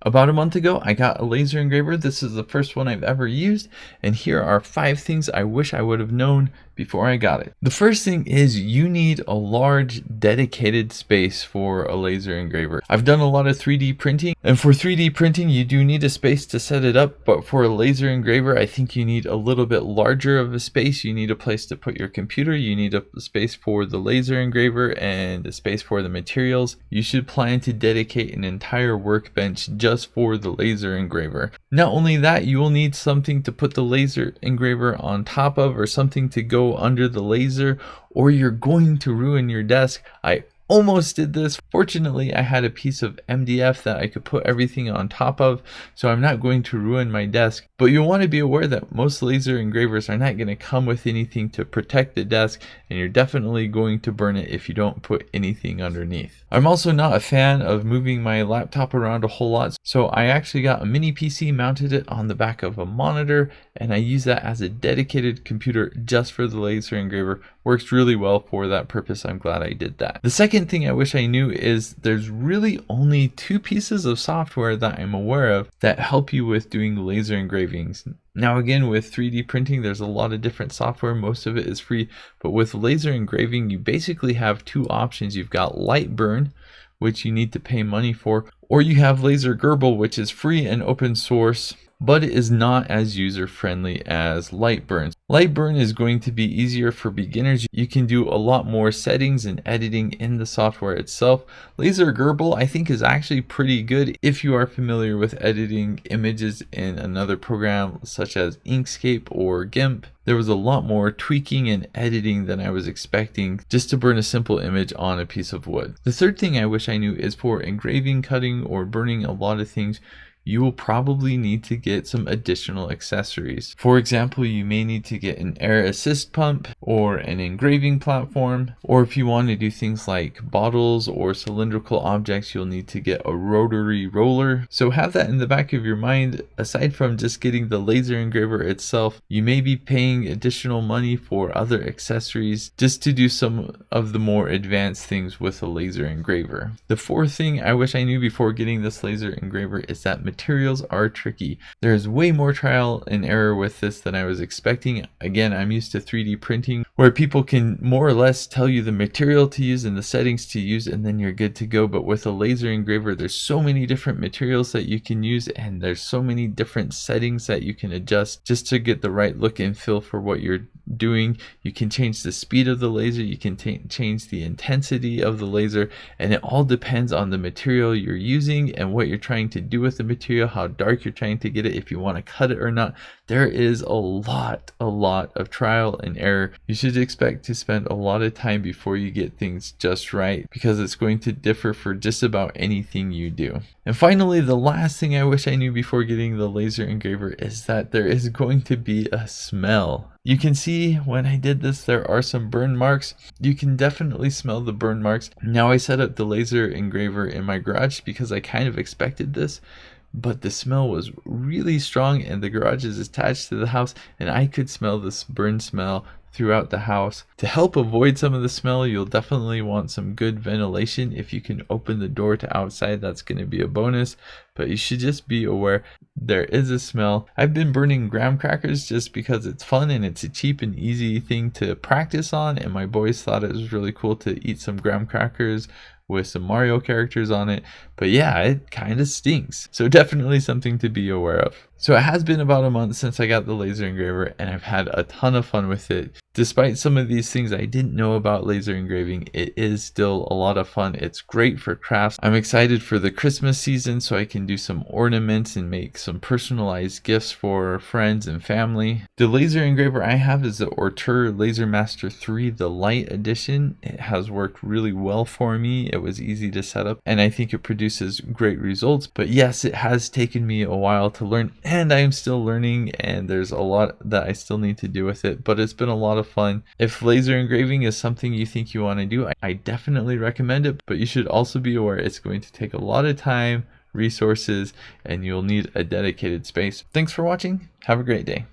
About a month ago, I got a laser engraver. This is the first one I've ever used, and here are 5 things I wish I would have known before I got it. The first thing is you need a large dedicated space for a laser engraver. I've done a lot of 3D printing, and for 3D printing you do need a space to set it up, but for a laser engraver I think you need a little bit larger of a space. You need a place to put your computer, you need a space for the laser engraver, and a space for the materials. You should plan to dedicate an entire workbench just for the laser engraver. Not only that, you will need something to put the laser engraver on top of, or something to go under the laser, or you're going to ruin your desk. I almost did this. Fortunately, I had a piece of MDF that I could put everything on top of, so I'm not going to ruin my desk. But you'll want to be aware that most laser engravers are not going to come with anything to protect the desk, and you're definitely going to burn it if you don't put anything underneath. I'm also not a fan of moving my laptop around a whole lot, so I actually got a mini PC, mounted it on the back of a monitor, and I use that as a dedicated computer just for the laser engraver. Works really well for that purpose. I'm glad I did that. The second thing I wish I knew is there's really only 2 pieces of software that I'm aware of that help you with doing laser engravings. Now again, with 3D printing there's a lot of different software, most of it is free, but with laser engraving you basically have 2 options. You've got Lightburn, which you need to pay money for, or you have Laser Gerbil, which is free and open source, but it is not as user friendly as Lightburn. Lightburn is going to be easier for beginners. You can do a lot more settings and editing in the software itself. Laser Gerbil I think is actually pretty good if you are familiar with editing images in another program such as Inkscape or GIMP. There was a lot more tweaking and editing than I was expecting just to burn a simple image on a piece of wood. The third thing I wish I knew is for engraving, cutting, or burning a lot of things, you will probably need to get some additional accessories. For example, you may need to get an air assist pump or an engraving platform, or if you want to do things like bottles or cylindrical objects, you'll need to get a rotary roller. So have that in the back of your mind. Aside from just getting the laser engraver itself, you may be paying additional money for other accessories just to do some of the more advanced things with a laser engraver. The fourth thing I wish I knew before getting this laser engraver is that materials are tricky. There's way more trial and error with this than I was expecting. Again, I'm used to 3D printing where people can more or less tell you the material to use and the settings to use, and then you're good to go. But with a laser engraver, there's so many different materials that you can use, and there's so many different settings that you can adjust just to get the right look and feel for what you're doing. You can change the speed of the laser, you can change the intensity of the laser, and it all depends on the material you're using and what you're trying to do with the material, how dark you're trying to get it, if you want to cut it or not. There is a lot of trial and error. You should expect to spend a lot of time before you get things just right, because it's going to differ for just about anything you do. And finally, the last thing I wish I knew before getting the laser engraver is that there is going to be a smell. You can see when I did this, there are some burn marks. You can definitely smell the burn marks. Now I set up the laser engraver in my garage because I kind of expected this, but the smell was really strong, and the garage is attached to the house, and I could smell this burn smell throughout the house. To help avoid some of the smell, you'll definitely want some good ventilation. If you can open the door to outside, that's going to be a bonus, but you should just be aware there is a smell. I've been burning graham crackers just because it's fun and it's a cheap and easy thing to practice on, and my boys thought it was really cool to eat some graham crackers with some Mario characters on it. But yeah, it kind of stinks, so definitely something to be aware of. So it has been about a month since I got the laser engraver, and I've had a ton of fun with it. Despite some of these things I didn't know about laser engraving, it is still a lot of fun. It's great for crafts. I'm excited for the Christmas season so I can do some ornaments and make some personalized gifts for friends and family. The laser engraver I have is the ORTUR Laser Master 3, the light edition. It has worked really well for me. It was easy to set up, and I think it produces great results. But yes, it has taken me a while to learn, and I am still learning, and there's a lot that I still need to do with it, but it's been a lot of fun. If laser engraving is something you think you want to do, I definitely recommend it, but you should also be aware it's going to take a lot of time, resources, and you'll need a dedicated space. Thanks for watching. Have a great day.